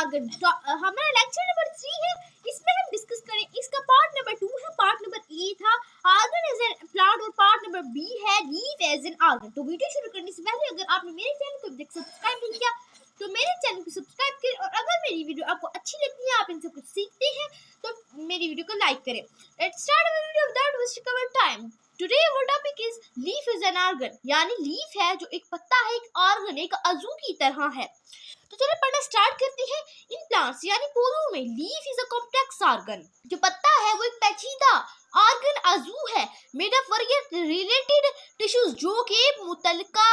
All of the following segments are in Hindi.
आर्गन। हमारा लेक्चर नंबर 3 है, इसमें हम डिस्कस करें, इसका पार्ट नंबर 2 है। पार्ट नंबर ए था आर्गन एज एन प्लांट और पार्ट नंबर बी है लीफ एज एन आर्गन। तो वीडियो शुरू करने से पहले अगर आपने मेरे चैनल को सब्सक्राइब नहीं किया तो मेरे चैनल को सब्सक्राइब करें, और अगर मेरी वीडियो आपको अच्छी लगती है, आप इनसे कुछ सीखते हैं, तो मेरी वीडियो को लाइक करें। Let's start our video without wasting our time. Today our topic is leaf is an organ, यानी लीफ है जो एक पत्ता है, एक ऑर्गन, एक अज़ू की तरह है। तो चलिए पढ़ना स्टार्ट करते हैं। इन प्लांट्स यानी पौधों में leaf is a complex organ, जो पत्ता है वो एक पेचीदा ऑर्गन अज़ू है, made of various related tissues, जो के मुतलका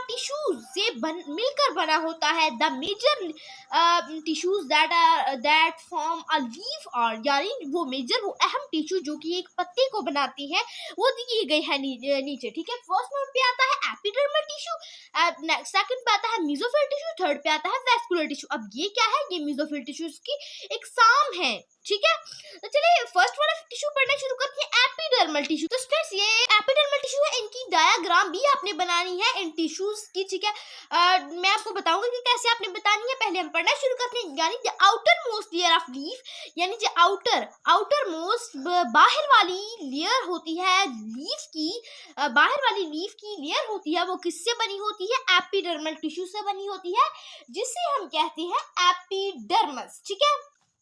टिश्यूज से मिलकर बना होता है। The major tissues that form a leaf are, यानी वो अहम टिश्यू जो कि एक पत्ते को बनाती है, वो दिए गए हैं नीचे। ठीक है, फर्स्ट नंबर पे आता है एपिडर्मल टिश्यू, सेकंड पे आता है मेसोफिल टिश्यू, थर्ड पे आता है वैस्कुलर टिश्यू। अब ये क्या है? ये मेसोफिल टिश्यूज की एक साम है। ठीक है, तो चलिए फर्स्ट वाला टिश्यू पढ़ना शुरू करते हैं, एपिडर्मल टिश्यू। तो स्टूडेंट्स ये एपिडर्मल टिश्यू है, इनकी डायग्राम भी आपने बनानी है इन टिश्यूज की। ठीक है, मैं आपको बताऊंगा कि कैसे आपने बतानी है। पहले हम पढ़ना शुरू करते हैं, यानी the outer most layer of leaf, यानी जो आउटर मोस्ट बाहर वाली लेयर होती है लीफ की, बाहर वाली लीफ की लेयर होती है, वो किससे बनी होती है? एपिडर्मल टिश्यू से बनी होती है, जिसे हम कहते हैं एपिडर्मस। ठीक है,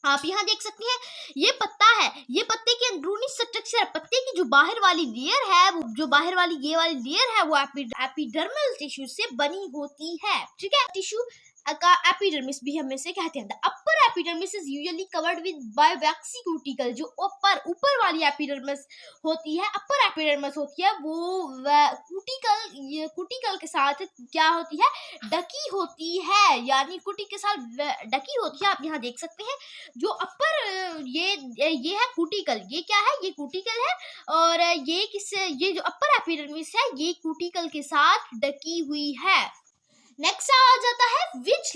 आप यहाँ देख सकते हैं, ये पत्ता है, ये पत्ते के अंदरूनी स्ट्रक्चर, पत्ते की जो बाहर वाली लेयर है, जो बाहर वाली ये वाली लेयर है, वो एपिडर्मल टिश्यू से बनी होती है। ठीक है, टिश्यू का एपिडर्मिस भी हम इसे कहते हैं। The upper epidermis is usually covered with by waxy cuticle, जो ऊपर वाली एपिडर्मिस होती है, अपर एपिडर्मिस होती है, वो क्यूटिकल के साथ क्या होती है? ढकी होती है, यानी कुटी के साथ ढकी होती है। आप यहाँ देख सकते हैं, जो अपर ये है क्यूटिकल, ये क्या है? ये क्यूटिकल है, और ये जो अपर एपिडर्मिस है, ये क्यूटिकल के साथ ढकी हुई है। नेक्स्ट आ जाता है which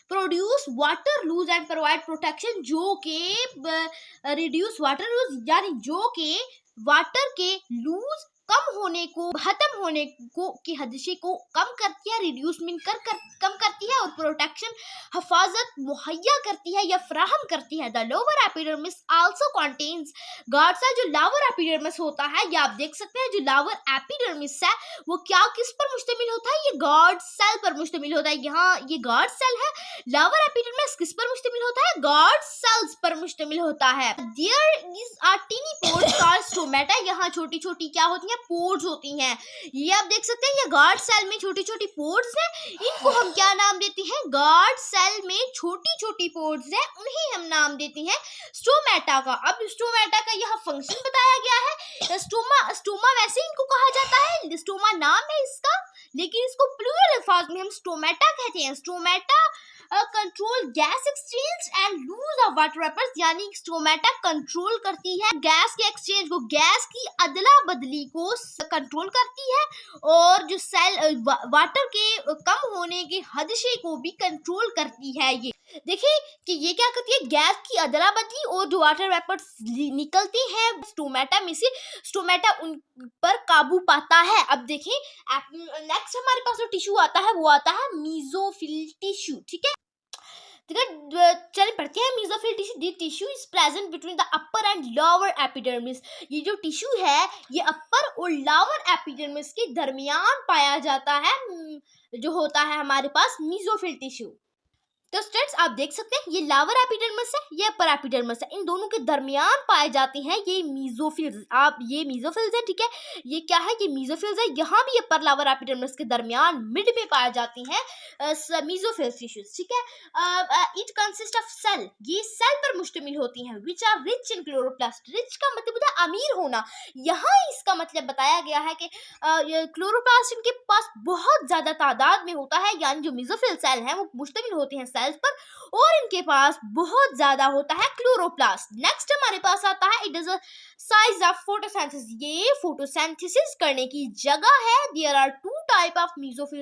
produce water loss and provide protection, जो के रिड्यूस वाटर लूज, यानी जो के वाटर के लूज खत्म होने को की हदशे को कम करती है, रिड्यूस मीन कम करती है, और प्रोटेक्शन हिफाजत मुहैया करती है या फराहम करती है। The lower epidermis also contains guard cell, जो लोअर एपिडर्मिस होता है, ये आप देख सकते हैं, जो लोअर एपिडर्मिस है वो किस पर मुश्तमिल होता है? ये गार्ड सेल पर मुश्तमिल होता है। यहाँ ये गार्ड सेल है, लोअर एपिडर्मिस किस पर मुश्तमिल होता है? गार्ड सेल्स पर मुश्तमिल होता है। There is a tiny pores called stomata, यहाँ छोटी छोटी क्या होती है? पोर्स होती हैं। ये आप देख सकते हैं, ये गार्ड सेल में छोटी छोटी पोर्स हैं, इनको हम क्या नाम देते हैं? गार्ड सेल में छोटी छोटी पोर्स हैं, उन्हें हम नाम देते हैं स्टोमेटा का। अब स्टोमेटा का यह फंक्शन बताया गया है। स्टोमा वैसे इनको कहा जाता है, स्टोमा नाम है इसका, लेकिन इसको प्लूरल अल्फाज में हम स्टोमेटा कहते हैं। Stomata control gas exchange and loss of water vapours, यानी स्टोमेटा कंट्रोल करती है गैस के एक्सचेंज को, गैस की अदला बदली को कंट्रोल करती है, और जो सेल वाटर के कम होने के हदशे को भी कंट्रोल करती है। ये देखिए कि ये क्या करती है? गैस की अदला बदली, और जो वाटर वेपर्स निकलती हैं स्टोमेटा में से, स्टोमेटा उन पर काबू पाता है। अब देखिए नेक्स्ट हमारे पास जो टिश्यू आता है वो आता है मेसोफिल टिश्यू। ठीक है, चलिए पढ़ते हैं mesophyll tissue. This tissue is present between the upper and lower epidermis, ये जो टिश्यू है ये अपर और लोअर एपिडर्मिस के दरमियान पाया जाता है, जो होता है हमारे पास मेसोफिल टिश्यू। तो स्टूडेंट्स आप देख सकते हैं, ये लोअर एपिडर्मिस है, ये अपर एपिडर्मिस है, इन दोनों के दरमियान पाए जाते हैं ये मेसोफिल्स। आप ये मेसोफिल्स है, ठीक है, ये क्या है? ये मेसोफिल्स है। यहाँ भी अपर लोअर एपिडर्मिस के दरमियान मिड में पाए जाते हैं मेसोफिल टिश्यूज। ठीक है, इट कंसिस्ट ऑफ सेल, ये सेल पर मुश्तमिल होती हैं, which are rich in chloroplast. Rich का मतलब होता है अमीर होना, यहाँ इसका मतलब बताया गया है कि क्लोरोप्लास्ट इनके पास बहुत ज्यादा तादाद में होता है, यानी जो मेसोफिल सेल हैं वो मुश्तमिल होते हैं सेल्स पर, और इनके पास बहुत ज्यादा होता है क्लोरोप्लास्ट। नेक्स्ट हमारे पास आता है, it is a size of photosynthesis, ये फोटोसिंथेसिस करने की जगह है। There are two type of mesophyll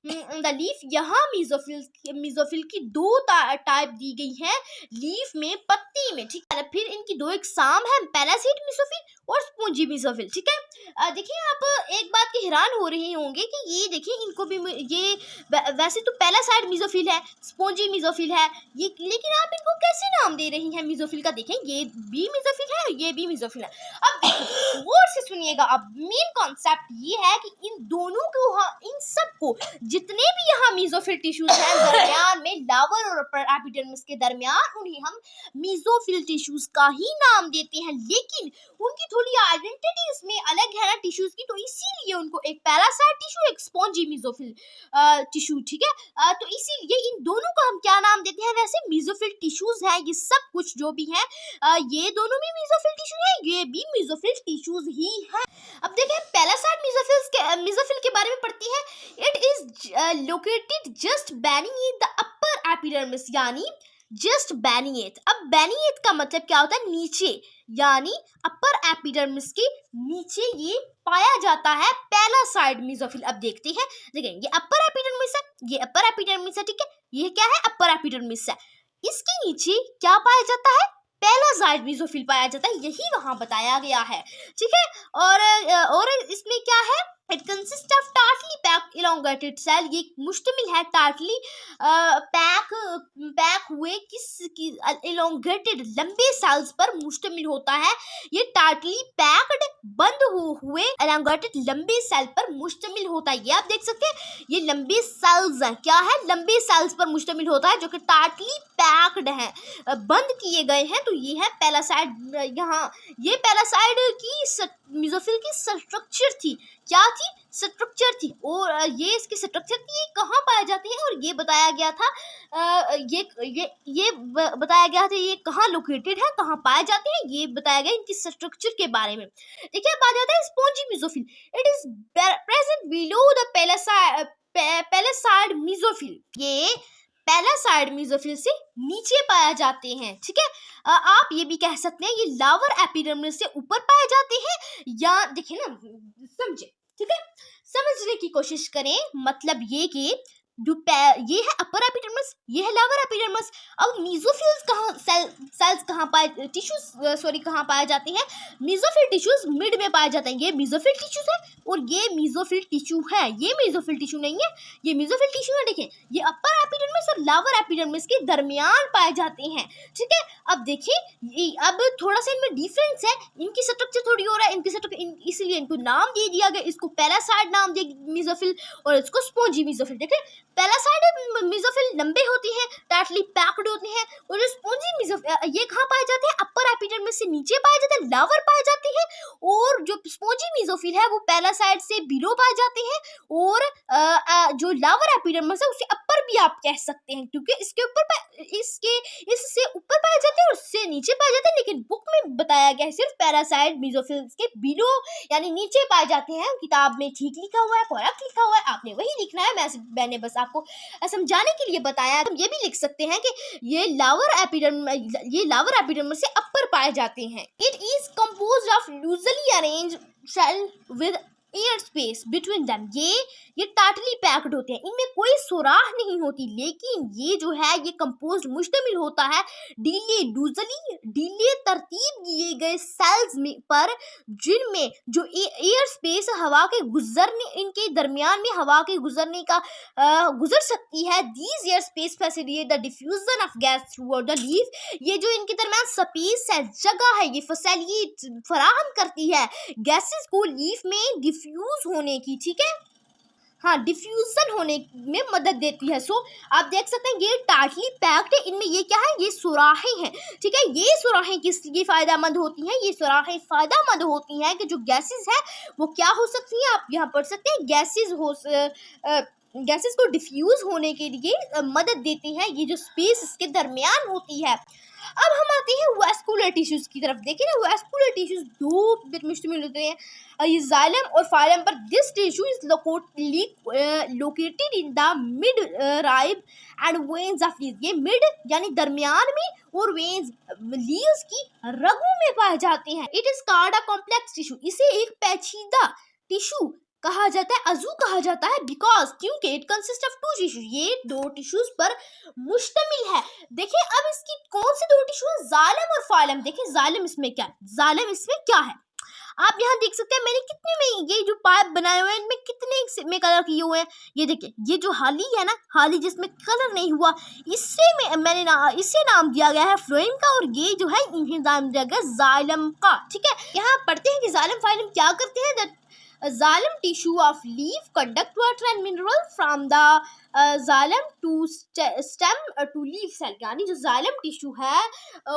in the leaf. यहाँ मेसोफिल की दो टाइप दी गई है लीफ में, पत्ती में, ठीक है। फिर इनकी दो एग्जाम है, पैरासाइट मेसोफिल और स्पॉन्जी मेसोफिल, ठीक है। देखिए आप एक बात के हैरान हो रहे होंगे कि ये देखिए इनको भी ये वैसे तो पैरासाइट मेसोफिल है, स्पॉन्जी मेसोफिल है ये, लेकिन आप इनको कैसे नाम दे रही हैं मेसोफिल का? देखें ये भी मेसोफिल है, ये भी मेसोफिल है। अब गौर से सुनिएगा, अब मेन कॉन्सेप्ट ये है कि इन दोनों को, इन सबको, जितने भी यहाँ मेसोफिल टिश्यूज हैं दरमियान में लावर और अपर एपिडर्मिस के दरमियान, उन्हें हम मेसोफिल टिश्यूज का ही नाम देते हैं। लेकिन उनकी थोड़ी आइडेंटिटी इसमें अलग है ना टिश्यूज की, तो इसीलिए उनको एक पैरासाइट टिश्यू, एक स्पॉन्जी मेसोफिल टिश्यू, ठीक है। तो इसीलिए इन दोनों को हम क्या नाम देते हैं? वैसे मेसोफिल टिश्यूज है ये सब कुछ जो भी है, ये दोनों भी मेसोफिल टिश्यू है, ये भी मेसोफिल टिश्यूज ही है। अब देखें पैरासाइट मेसोफिल के बारे में पढ़ते हैं। It is located just beneath the upper epidermis, यानी जस्ट बेनीथ। अब बेनीथ का मतलब क्या होता है? नीचे, यानी अपर एपिडर्मिस के नीचे ये पाया जाता है पैरासाइट मेसोफिल। अब देखते हैं, देखें ये अपर एपिडर्मिस है, ये अपर एपिडर्मिस है, ठीक है। ये क्या है? अपर एपिडर्मिस है। इसके नीचे क्या पाया जाता है? पैरासाइट मेसोफिल पाया जाता है, यही वहां बताया गया है, ठीक है। और इसमें क्या है? It consist of tightly pack elongated cell, ये मुश्तमिल है टार्टली पैक हुए इलोंगेटेड लंबे सेल्स पर मुश्तमिल होता है। ये टार्टली पैक्ड बंद हुए इलोंगेटेड लंबे सेल पर मुश्तमिल होता है। ये आप देख सकते हैं, ये लंबे सेल्स हैं, क्या है? लंबे सेल्स पर मुश्तमिल होता है जो कि टार्टली पैक्ड हैं, बंद किए गए हैं। तो ये है पैरासाइट। यहाँ ये पैरासाइट की मेसोफिल की स्ट्रक्चर थी, क्या थी? स्ट्रक्चर थी। और ये इसकी स्ट्रक्चर थी, ये कहाँ पाए जाते हैं? और ये बताया गया था, ये बताया गया था ये कहाँ लोकेटेड है, कहाँ पाए जाते हैं, ये बताया गया इनकी स्ट्रक्चर के बारे में। देखिए अब आ जाता है spongy mesophyll. It is present below the parasite mesophyll, ये पैरासाइट मेसोफिल से नीचे पाया जाते हैं, ठीक है। आप ये भी कह सकते हैं ये लावर एपिडर्मिस से ऊपर पाए जाते हैं, या देखिए ना, समझे, ठीक है, समझने की कोशिश करें। मतलब ये कि ये है अपर एपिडर्मिस, ये है लावर एपिडर्मिस। अब मेसोफिल्स कहाँ, सेल्स कहाँ पाए, टिश्यूज सॉरी कहाँ पाए जाते हैं? मेसोफिल टिश्यूज मिड में पाए जाते हैं। ये मेसोफिल टिश्यूज है और ये मेसोफिल टिश्यू है, ये मेसोफिल टिश्यू नहीं है, ये मेसोफिल टिश्यू है। देखें ये अपर एपिडर्मिस और लावर एपिडर्मिस के दरमियान पाए जाते हैं, ठीक है। अब देखिए अब थोड़ा सा इनमें डिफरेंस है, इनकी स्ट्रक्चर थोड़ी और है, इनकी स्ट्रक्चर, इसलिए इनको नाम दे दिया गया, इसको पैरासाइट नाम दे मेसोफिल और इसको स्पॉन्जी मेसोफिल। देखिए पैरासाइट मेसोफिल लंबे होते हैं, टाइटली पैक्ड होते हैं, और जो स्पॉन्जी मेसोफिल ये कहाँ पाए जाते हैं? अपर एपिडर्मिस से नीचे पाए जाते हैं, लावर पाए जाते हैं। और जो स्पॉन्जी मेसोफिल है वो पैरासाइट से बिलो पाए जाते हैं, और जो लावर एपिडर्मिस है उसे अपर भी आप कह सकते हैं, क्योंकि इसके ऊपर इससे ऊपर पाए जाते हैं और उससे नीचे पाए जाते हैं। लेकिन बुक में बताया गया है सिर्फ पैरासाइट मेसोफिल के बिलो यानी नीचे पाए जाते हैं। किताब में ठीक लिखा हुआ है, करेक्ट लिखा हुआ है, आपने वही लिखना है। मैंने बस आपको समझाने के लिए बताया। हम ये भी लिख सकते हैं कि ये लावर एपिडर्मिस से अपर पाए जाते हैं। It is composed of loosely arranged cell with air space between them, ये टाइटली पैक्ड होते हैं, इनमें कोई सुराख नहीं होती। लेकिन ये जो है ये कंपोज्ड मुश्तमिल होता है ढीले तरतीब दिए गए सेल्स में पर, जिनमें जो एयर स्पेस हवा के गुजरने, इनके दरमियान में हवा के गुजरने का गुजर सकती है। These air space facilitate the diffusion of gas throughout the leaf, ये जो इनके दरमियान स्पेस है, जगह है, ये फैसिलिटी फराहम करती है गैसेस को लीफ में डिफ्यूज होने की, ठीक है, हाँ, डिफ्यूजन होने में मदद देती है। सो आप देख सकते हैं ये टाइटली पैक्ड है, इनमें ये क्या है? ये सुराखें हैं, ठीक है। ये सुराखें किस लिए फायदेमंद होती हैं? ये सुराखें फायदेमंद होती हैं कि जो गैसेस है वो क्या हो सकती हैं, आप यहाँ पढ़ सकते हैं, गैसेस गैसेस को डिफ्यूज होने के लिए मदद देती हैं, ये जो स्पेस इसके दरमियान होती है। अब हम आते हैं वैस्कुलर टिश्यूज की तरफ। देखिए ना, वैस्कुलर टिश्यूज दो पर मुश्तमिल होते हैं, ये जाइलम और फाइलम पर। This tissue is located in the mid rib and veins of leaves. ये मिड यानी दरमियान में और वेन्स लीव्स की रगों में पाए जाते हैं। It is called a complex tissue. इसे एक पेचीदा टिश्यू कहा जाता है, अजू कहा जाता है, बिकॉज क्योंकि it consist of two tissue, ये दो टिश्यूज पर मुश्तमिल है। देखिए अब इसकी कौन से दो टिश्यू है, जाइलम और फाइलम। देखिए जाइलम इसमें क्या है, जाइलम इसमें क्या है, आप यहाँ देख सकते हैं मैंने कितने में ये जो पाइप बनाए हुए हैं इनमें कितने में कलर किए हुए हैं। ये देखिए, ये जो हाली है ना, हाली जिसमें कलर नहीं हुआ, इससे मैंने इसे नाम दिया गया है फ्लोएम का, और ये जो है इन्हें नाम दिया गया जाइलम का। ठीक है, यहाँ पढ़ते हैं कि जाइलम फाइलम क्या करते हैं। Xylem tissue of leaf conduct water and mineral from the xylem to stem to leaf cell। यानी जो जाइलम टिश्यू है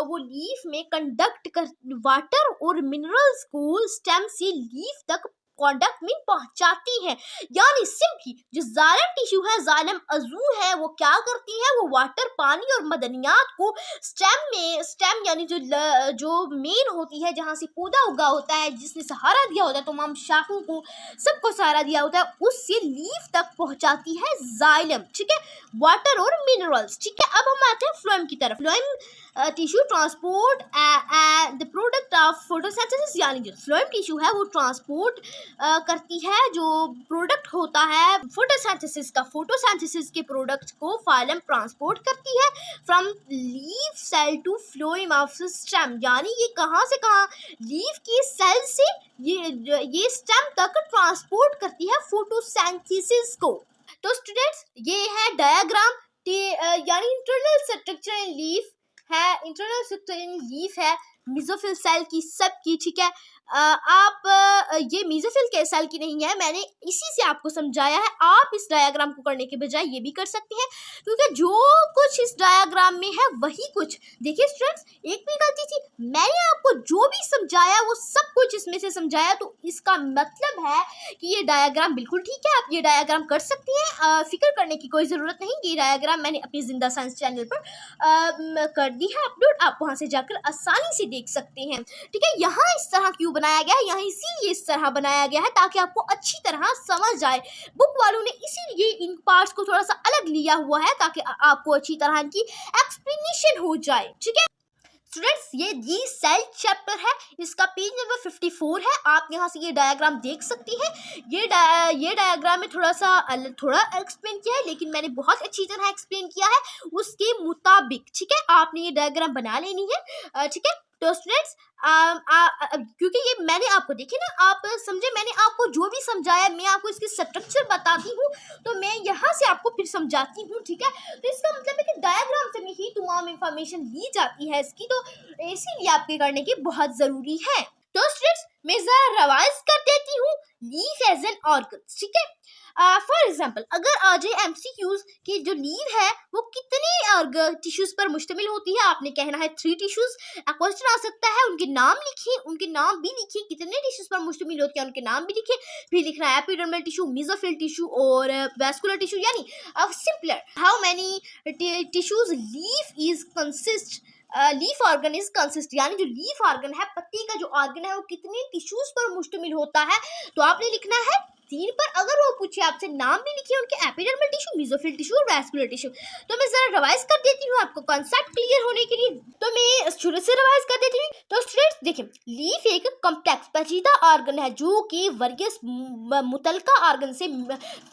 वो लीफ में कंडक्ट कर वाटर और मिनरल्स को स्टेम से लीफ तक कंडक्ट में पहुंचाती है। यानी सिंपली जो जाइलम टिश्यू है, जाइलम अजू है, वो क्या करती है, वो वाटर, पानी और मदनियात को स्टेम यानी जो मेन होती है, जहाँ से पौधा उगा होता है, जिसने सहारा दिया होता है, तमाम शाखों को सबको सहारा दिया होता है, उससे लीफ तक पहुंचाती है जाइलम। ठीक है, वाटर और मिनरल्स। ठीक है, अब हम आते हैं फ्लोएम की तरफ। Phloem tissue transport the product of photosynthesis. यानी जो फ्लोएम टिश्यू है वो ट्रांसपोर्ट करती है जो प्रोडक्ट होता है फोटोसिंथेसिस का। फोटोसिंथेसिस के प्रोडक्ट को फाइलम ट्रांसपोर्ट करती है from leaf cell to phloem of stem. यानी ये कहाँ से कहाँ, लीफ के सेल से ये स्टेम तक ट्रांसपोर्ट करती है फोटोसिंथेसिस को। तो स्टूडेंट्स, ये है डायग्राम, यानी इंटरनल स्ट्रक्चर इन लीफ है, इंटरनल स्ट्रक्चर इन लीफ है मेसोफिल सेल की, सबकी। ठीक है, आप ये मेसोफिल के सेल की नहीं है, मैंने इसी से आपको समझाया है। आप इस डायग्राम को करने के बजाय ये भी कर सकते हैं, क्योंकि जो कुछ इस डायग्राम में है वही कुछ। देखिए स्टूडेंट्स, एक भी गलती थी, मैंने आपको जो भी समझाया वो सब कुछ इसमें से समझाया, तो इसका मतलब है कि ये डायग्राम बिल्कुल ठीक है, आप ये डायग्राम कर सकती हैं। फिक्र करने की कोई ज़रूरत नहीं, ये डायग्राम मैंने अपनी जिंदा साइंस चैनल पर कर दी है अपलोड, आप वहाँ से जाकर आसानी से देख सकते हैं। ठीक है, यहाँ इस तरह क्यों बनाया गया है, यहाँ इसीलिए इस तरह बनाया गया है ताकि आपको अच्छी तरह समझ आए। बुक वालों ने इसीलिए इन पार्ट्स को थोड़ा सा अलग लिया हुआ है ताकि आपको अच्छी तरह की एक्सप्लेनेशन हो जाए। ठीक है स्टूडेंट्स, ये सेल चैप्टर है, इसका पेज नंबर 54 है। आप यहाँ से ये डायग्राम देख सकती हैं। ये डायग्राम में थोड़ा एक्सप्लेन किया है, लेकिन मैंने बहुत अच्छी तरह एक्सप्लेन किया है उसके मुताबिक। ठीक है, आपने ये डायग्राम बना लेनी है। ठीक है, तो स्टूडेंट्स, क्योंकि ये मैंने आपको, देखिए ना, आप समझे, मैंने आपको जो भी समझाया, मैं आपको इसकी स्ट्रक्चर बताती हूँ तो मैं यहाँ से आपको फिर समझाती हूँ। ठीक है, तो इसका मतलब है कि डायग्राम से ही तमाम इंफॉर्मेशन ली जाती है इसकी, तो इसीलिए आपके करने की बहुत ज़रूरी है। तो स्टूडेंट्स, मैं ज़रा रिवाइज कर देती हूँ लीफ एज एन ऑर्गन। ठीक है, फॉर एग्जाम्पल अगर आ जाए MCQs की जो लीफ है वो कितने टिश्यूज पर मुश्तमिल होती है, आपने कहना है 3 टिश्यूज। क्वेश्चन आ सकता है उनके नाम लिखिए, उनके नाम भी लिखिए, कितने टिश्यूज पर मुश्तमिल होती है उनके नाम भी लिखिए। फिर लिखना है एपिडर्मल टिश्यू, मेसोफिल टिश्यू और वैस्कुलर टिश्यू। यानी simpler, how many tissues leaf is consist, leaf organ is consist. यानी जो लीफ ऑर्गन है, पत्ती का जो ऑर्गन है, वो कितने टिश्यूज पर मुश्तमिल होता है, तो आपने लिखना है 3 पर। अगर वो पूछे आपसे, नाम भी लिखिए उनके, एपिडर्मल टिश्यू, मेसोफिल टिश्यू और वैस्कुलर टिश्यू। तो मैं जरा रिवाइज कर देती हूँ आपको कॉन्सेप्ट क्लियर होने के लिए, तो मैं शुरू से रिवाइज कर देती हूँ। तो स्टूडेंट्स देखिए, लीफ एक कॉम्प्लेक्स पेचीदा ऑर्गन है जो कि वर्गीय मुतलका ऑर्गन से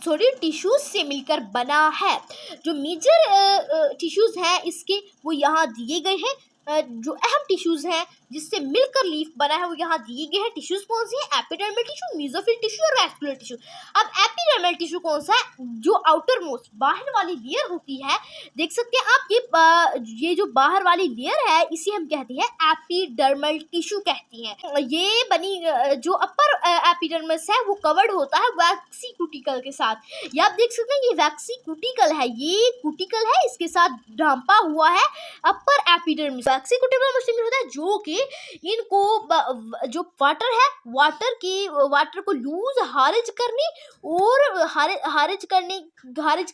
थोड़ी टिश्यूज से मिलकर बना है। जो मेजर टिश्यूज हैं इसके, वो यहाँ दिए गए हैं। जो अहम टिश्यूज हैं जिससे मिलकर लीफ बना है वो यहाँ दिए गए हैं। टिश्यूज कौन से हैं, एपिडर्मल टिश्यू, मेसोफिल टिश्यू और वैस्कुलर टिश्यू। अब एपिडर्मल टिश्यू कौन सा है, जो आउटर मोस्ट बाहर वाली लेयर होती है, देख सकते हैं आप, ये जो बाहर वाली लेयर है इसे हम कहते हैं एपिडर्मल टिश्यू कहती हैं। ये बनी जो अपर एपिडर्मस है वो कवर्ड होता है वैक्सी क्यूटिकल के साथ। ये आप देख सकते हैं, ये वैक्सी क्यूटिकल है, ये क्यूटिकल है, इसके साथ ढांपा हुआ है अपर एपिडर्मिस। वैक्सी क्यूटिकल मुश्तमिल होता है जो कि इनको जो वाटर को लूज खारिज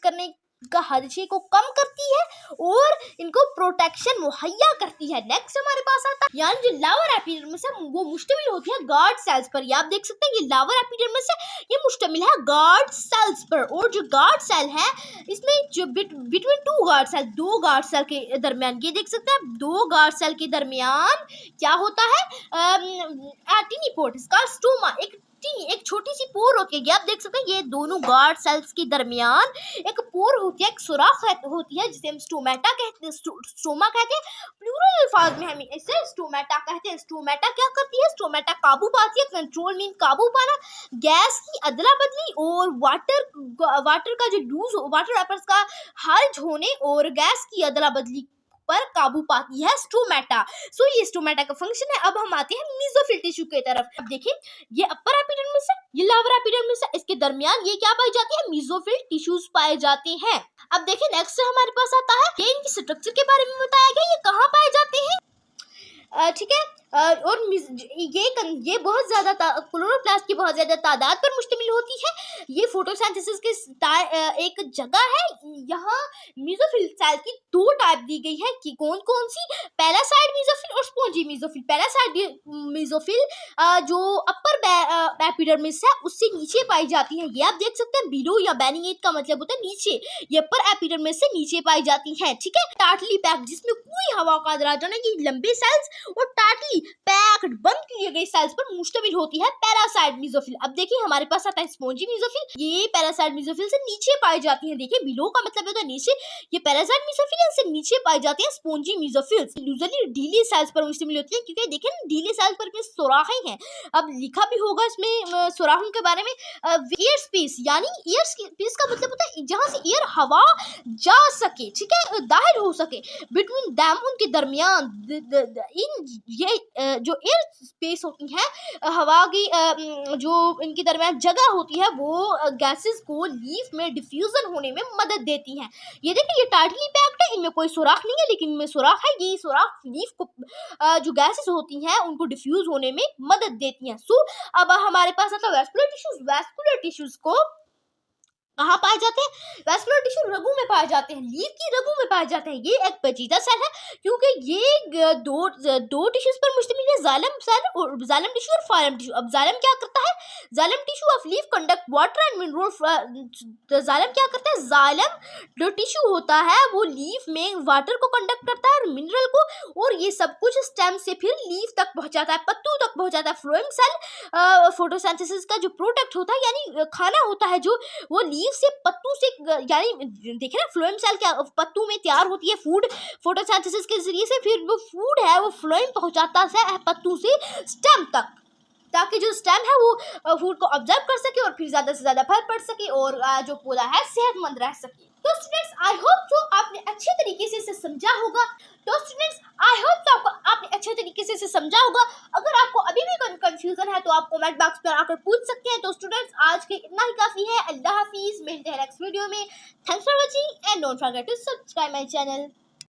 करने का हर्षे को कम करती है और इनको प्रोटेक्शन मुहैया करती है। नेक्स्ट हमारे पास आता है यानी जो लावर एपिडर्मिस है वो मुश्तमिल होती है गार्ड सेल्स पर। ये आप देख सकते हैं, ये लावर एपिडर्मिस है, ये मुश्तमिल है गार्ड सेल्स पर। और जो गार्ड सेल है इसमें जो बिटवीन दो गार्ड सेल के दरमियान, ये देख सकते हैं दो गार्ड सेल के दरमियान क्या होता है, टिनी पोर्ट, इसका स्टोमा, एक छोटी सी पोर होती है। आप देख सकते हैं ये दोनों गार्ड सेल्स के दरमियान एक पोर होती है, एक सुराख होती है जिसे हम स्टोमा कहते हैं। प्लूरल अल्फाज में हम इसे स्टोमेटा कहते हैं। स्टोमेटा क्या करती है, स्टोमेटा काबू पाती है, कंट्रोल मीन काबू पाना, गैस की अदला बदली और वाटर का जो लूज वाटर वेपर्स का खारिज होने और गैस की अदला बदली पर काबू पाती है स्टोमेटा। सो ये स्टोमेटा का फंक्शन है। अब हम आते हैं मेसोफिल टिश्यू की तरफ। अब देखिए ये अपर एपिडर्मिस है, ये लोअर एपिडर्मिस है, इसके दरमियान ये क्या पाई जाती है, मेसोफिल टिश्यूज पाए जाते हैं। अब देखिए नेक्स्ट हमारे पास आता है, ये इनकी स्ट्रक्चर के बारे में बताया गया, ये कहाँ पाए जाते हैं, ठीक है। और ये बहुत ज्यादा क्लोरोप्लास्ट की बहुत ज्यादा तादाद पर मुश्तमिल होती है। ये फोटोसिंथेसिस के एक जगह है। यहाँ मेसोफिल सेल की दो टाइप दी गई है कि कौन कौन सी, पैरासाइड मेसोफिल और स्पॉन्जी मेसोफिल। पैरासाइड मेसोफिल जो अपर एपिडर्मिस है उससे नीचे पाई जाती है। ये आप देख सकते हैं बिलो या बेनिएट का मतलब होता है नीचे, ये अपर एपिडर्मिस से नीचे पाई जाती है, ठीक है। टार्टली पैक, जिसमें कोई हवा का दराजा नहीं, लंबे सेल्स और टार्टली पैक्ड बंद किए गए सेल्स पर मुश्तमिल होती है पैरासाइड मेसोफिल। अब देखिए हमारे पास आता है स्पॉन्जी मेसोफिल, ये पैरासाइड मेसोफिल से नीचे पाई जाती है। देखिए बिलो का मतलब होता है नीचे, ये पैरासाइड मेसोफिल से नीचे पाई जाती है स्पॉन्जी मेसोफिल। यूजुअली ढीले सेल्स पर मुश्तमिल होती है, क्योंकि देखिए ना ढीले सेल्स पर भी सुराखें हैं। अब लिखा भी होगा इसमें सुराखों के बारे में, एयर स्पेस, यानी एयर स्पेस का मतलब होता है जहां से एयर हवा जा सके, ठीक है, दाखिल हो सके। बिटवीन दैम, उनके दरमियान, ये जो एयर स्पेस होती है, हवा की जो इनके दरमियान जगह होती है, वो गैसेस को लीफ में डिफ्यूजन होने में मदद देती हैं। ये देखिए ये टाइटली पैक्ड है, इनमें कोई सुराख नहीं है, लेकिन इनमें सुराख है। ये सुराख लीफ को जो गैसेस होती हैं उनको डिफ्यूज होने में मदद देती हैं। सो अब हमारे पास आता है वैस्कुलर टिश्यूज। वैस्कुलर टिश्यूज को कहाँ पाए जाते हैं, वैस्कुलर टिश्यू रगों में पाए जाते हैं, लीफ की रगों में पाए जाते हैं। ये एक पेचीदा सेल है, क्योंकि ये दो टिश्यूज पर मुश्तमिल है, जाइलम सेल और जाइलम टिश्यू और फाइलम टिश्यू। अब जाइलम क्या करता है, xylem tissue of leaf conduct water and mineral. Xylem क्या करता है, जाइलम जो टिश्यू होता है वो लीफ में वाटर को कंडक्ट करता है और मिनरल को, और ये सब कुछ स्टेम से फिर लीफ तक पहुंचाता है, पत्तों तक पहुंचाता है। फ्लोएम सेल फोटोसिंथेसिस का जो प्रोडक्ट होता है, यानी खाना होता है जो, वो लीफ से पत्तों से, यानी देखे ना फ्लोएम सेल क्या पत्तों में तैयार होती है फूड, फोटोसिंथेसिस के जरिए से फिर वो फूड है वो फ्लोएम पहुंचाता है पत्तों से स्टेम तक, ताकि जो स्टेम है वो फूड को ऑब्जर्व कर सके और फिर ज़्यादा से ज़्यादा फल पड़ सके और जो पौधा है सेहतमंद रह सके। तो स्टूडेंट्स आई होप तो आपने अच्छे तरीके से इसे समझा होगा। तो स्टूडेंट्स आई होप तो आपने अच्छे तरीके से इसे समझा होगा। अगर आपको अभी भी कंफ्यूजन है तो आप कमेंट बॉक्स पर आकर पूछ सकते हैं। तो स्टूडेंट्स आज के इतना ही काफ़ी है। अल्लाह हाफिज़, मिलते हैं नेक्स्ट वीडियो में। Thanks for watching and don't forget to subscribe my channel.